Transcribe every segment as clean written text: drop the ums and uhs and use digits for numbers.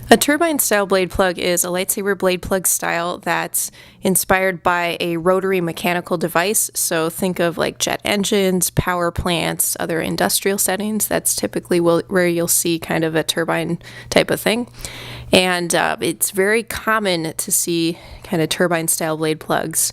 A turbine style blade plug is a lightsaber blade plug style that's inspired by a rotary mechanical device. So think of like jet engines, power plants, other industrial settings. That's typically where you'll see kind of a turbine type of thing. And it's very common to see kind of turbine style blade plugs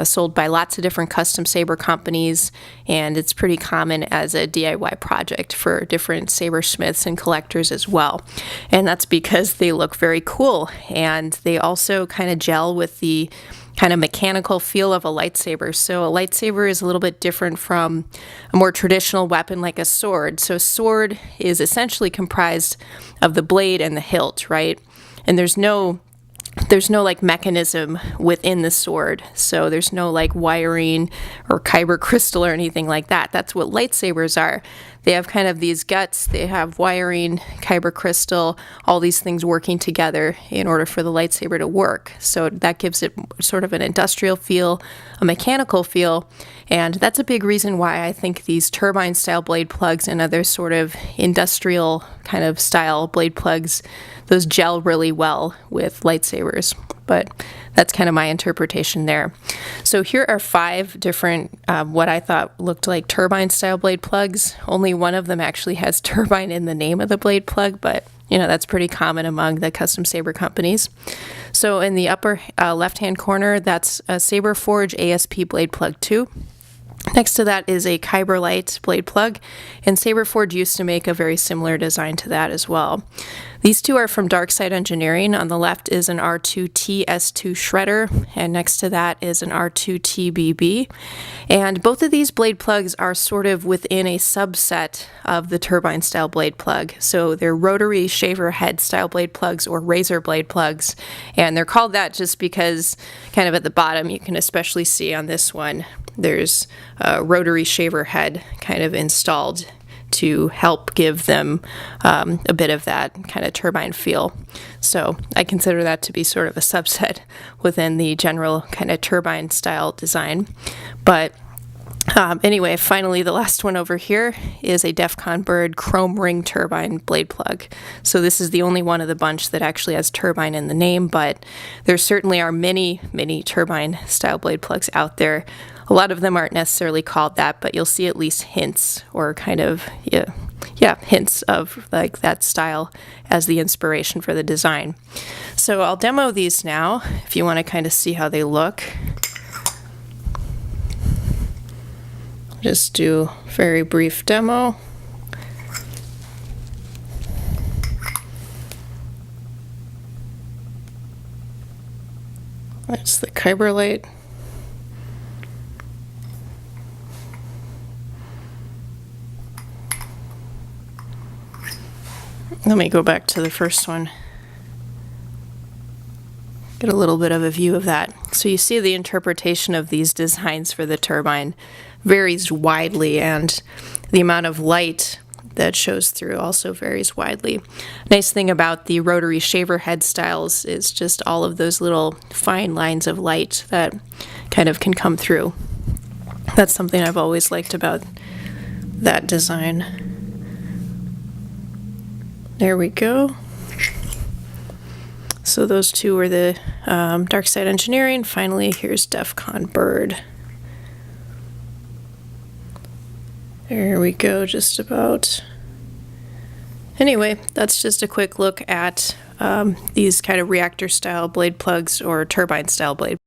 sold by lots of different custom saber companies, and it's pretty common as a DIY project for different sabersmiths and collectors as well. And that's because they look very cool, and they also kind of gel with the kind of mechanical feel of a lightsaber. So a lightsaber is a little bit different from a more traditional weapon like a sword. So a sword is essentially comprised of the blade and the hilt, right? And there's no like mechanism within the sword. So there's no like wiring or kyber crystal or anything like that. That's what lightsabers are. They have kind of these guts, they have wiring, kyber crystal, all these things working together in order for the lightsaber to work. So that gives it sort of an industrial feel, a mechanical feel, and that's a big reason why I think these turbine style blade plugs and other sort of industrial kind of style blade plugs, those gel really well with lightsabers. But that's kind of my interpretation there. So here are 5 different, what I thought looked like turbine style blade plugs. Only one of them actually has turbine in the name of the blade plug, but that's pretty common among the custom saber companies. So in the upper left-hand corner, that's a Saberforge ASP blade plug 2. Next to that is a Kyberlite blade plug, and Saberforge used to make a very similar design to that as well. These two are from Darkside Engineering. On the left is an R2T S2 shredder, and next to that is an R2T BB. And both of these blade plugs are sort of within a subset of the turbine style blade plug. So they're rotary shaver head style blade plugs or razor blade plugs, and they're called that just because kind of at the bottom you can especially see on this one there's a rotary shaver head kind of installed to help give them a bit of that kind of turbine feel. So I consider that to be sort of a subset within the general kind of turbine style design. But anyway, finally, the last one over here is a DEFCON Bird chrome ring turbine blade plug. So this is the only one of the bunch that actually has turbine in the name, but there certainly are many, many turbine style blade plugs out there. A lot of them aren't necessarily called that, but you'll see at least hints or kind of, hints of like that style as the inspiration for the design. So I'll demo these now if you want to kind of see how they look. Just do a very brief demo. That's the Kyberlite. Let me go back to the first one. Get a little bit of a view of that. So you see the interpretation of these designs for the turbine varies widely, and the amount of light that shows through also varies widely. Nice thing about the rotary shaver head styles is just all of those little fine lines of light that kind of can come through. That's something I've always liked about that design. There we go. So those two were the Darkside Engineering. Finally, here's DEFCON Bird. There we go, just about. Anyway, that's just a quick look at these kind of reactor style blade plugs or turbine style blade